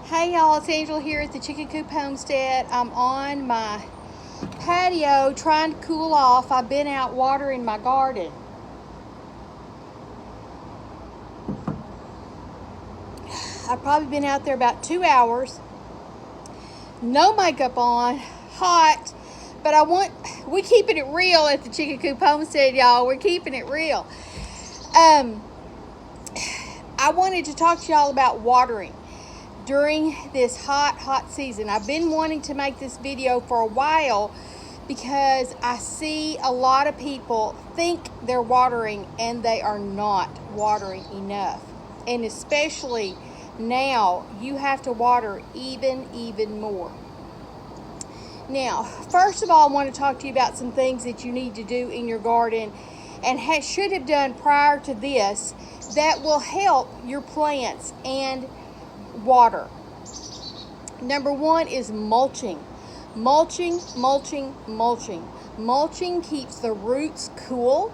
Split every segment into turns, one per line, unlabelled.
Hey y'all, it's Angela here at the Chicken Coop Homestead. I'm on my patio trying to cool off. I've been out watering my garden. I've probably been out there about 2 hours. No makeup on, hot, but we keeping it real at the Chicken Coop Homestead, y'all. We're keeping it real. I wanted to talk to y'all about watering during this hot season. I've been wanting to make this video for a while because I see a lot of people think they're watering and they are not watering enough. And especially now, you have to water even more. Now, first of all, I want to talk to you about some things that you need to do in your garden and should have done prior to this that will help your plants and water. Number one is mulching. Mulching keeps the roots cool.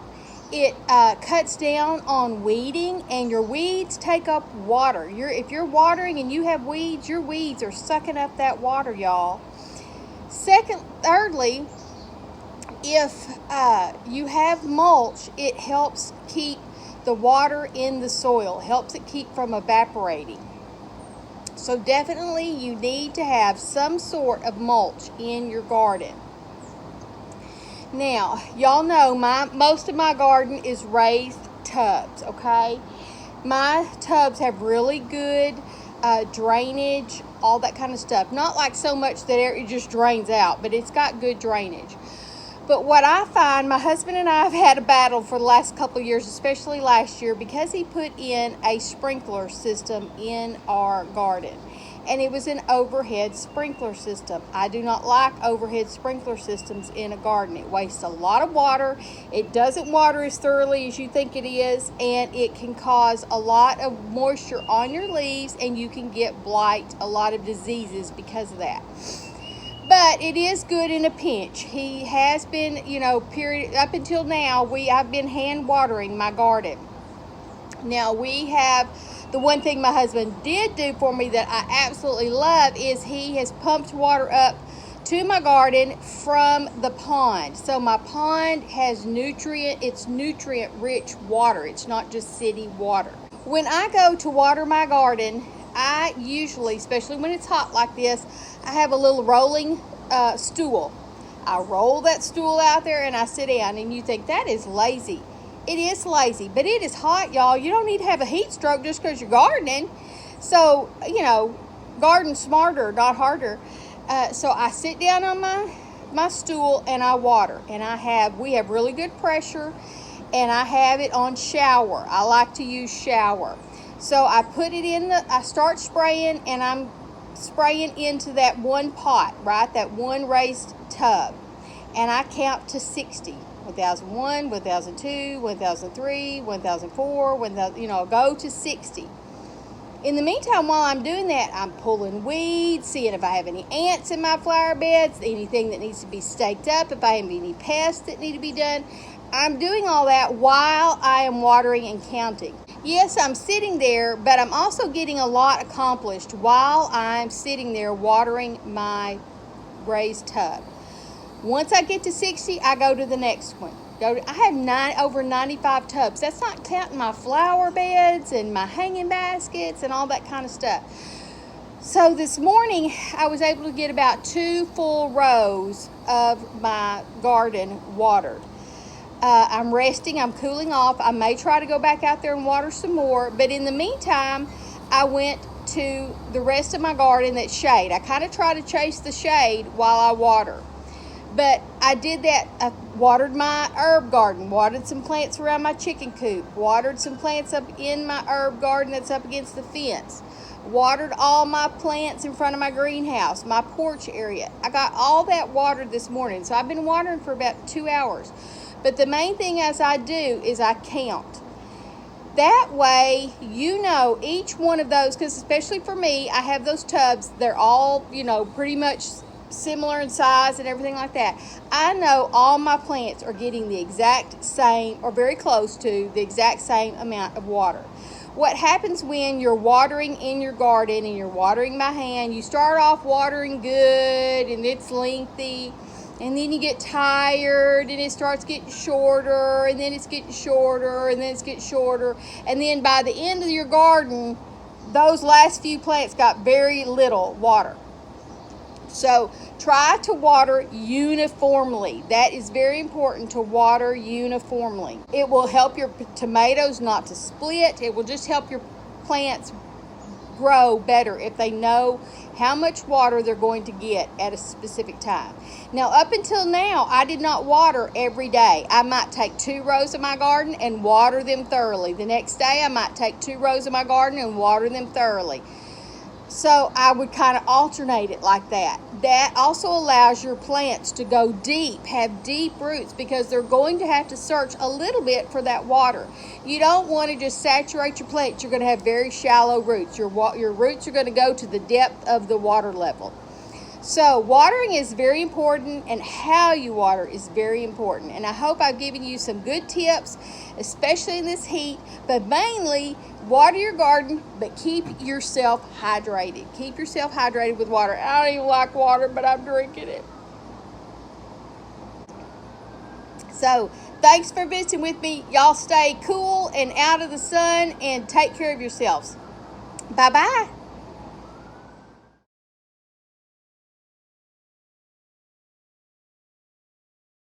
It cuts down on weeding, and your weeds take up water. If you're watering and you have weeds, your weeds are sucking up that water, y'all. Thirdly, if you have mulch, it helps keep the water in the soil, helps it keep from evaporating. So definitely you need to have some sort of mulch in your garden. Now, y'all know most of my garden is raised tubs, okay? My tubs have really good drainage, all that kind of stuff. Not like so much that it just drains out, but it's got good drainage. But what I find, my husband and I have had a battle for the last couple of years, especially last year, because he put in a sprinkler system in our garden. And it was an overhead sprinkler system. I do not like overhead sprinkler systems in a garden. It wastes a lot of water. It doesn't water as thoroughly as you think it is, and it can cause a lot of moisture on your leaves, and you can get blight, a lot of diseases because of that. But it is good in a pinch. He has been, up until now, I've been hand watering my garden. Now we have, the one thing my husband did do for me that I absolutely love is he has pumped water up to my garden from the pond. So my pond has it's nutrient rich water. It's not just city water. When I go to water my garden, I usually, especially when it's hot like this, I have a little rolling stool. I roll that stool out there and I sit down, and you think that is lazy. It is lazy, but it is hot, y'all. You don't need to have a heat stroke just because you're gardening. So, garden smarter, not harder. So I sit down on my stool and I water. And we have really good pressure, and I have it on shower. I like to use shower. So I put it I start spraying, and I'm spraying into that one pot, right? That one raised tub. And I count to 60. 1001, 1002, 1003, 1004, 1000, go to 60. In the meantime, while I'm doing that, I'm pulling weeds, seeing if I have any ants in my flower beds, anything that needs to be staked up, if I have any pests that need to be done. I'm doing all that while I am watering and counting. Yes, I'm sitting there, but I'm also getting a lot accomplished while I'm sitting there watering my raised tub. Once I get to 60, I go to the next one. I have over 95 tubs. That's not counting my flower beds and my hanging baskets and all that kind of stuff. So this morning, I was able to get about 2 full rows of my garden watered. I'm resting, I'm cooling off. I may try to go back out there and water some more, but in the meantime, I went to the rest of my garden that's shade. I kind of try to chase the shade while I water. But I did that. I watered my herb garden, watered some plants around my chicken coop, watered some plants up in my herb garden that's up against the fence, watered all my plants in front of my greenhouse, my porch area. I got all that watered this morning. So I've been watering for about 2 hours. But the main thing as I do is I count. That way, each one of those, because especially for me, I have those tubs. They're all, pretty much similar in size and everything like that. I know all my plants are getting the exact same, or very close to the exact same amount of water. what happens when you're watering in your garden and you're watering by hand, you start off watering good and it's lengthy, and then you get tired and it starts getting shorter, and then it's getting shorter, and then it's getting shorter, and then by the end of your garden, those last few plants got very little water. So try to water uniformly. That is very important, to water uniformly. It will help your tomatoes not to split. It will just help your plants grow better if they know how much water they're going to get at a specific time. Now, up until now, I did not water every day. I might take 2 rows of my garden and water them thoroughly. The next day, I might take 2 rows of my garden and water them thoroughly. So I would kind of alternate it like that. That also allows your plants to go deep, have deep roots, because they're going to have to search a little bit for that water. You don't want to just saturate your plants. You're going to have very shallow roots. Your roots are going to go to the depth of the water level. So watering is very important, and how you water is very important. And I hope I've given you some good tips, especially in this heat, but mainly water your garden, but keep yourself hydrated. Keep yourself hydrated with water. I don't even like water, but I'm drinking it. So thanks for visiting with me. Y'all stay cool and out of the sun and take care of yourselves. Bye-bye.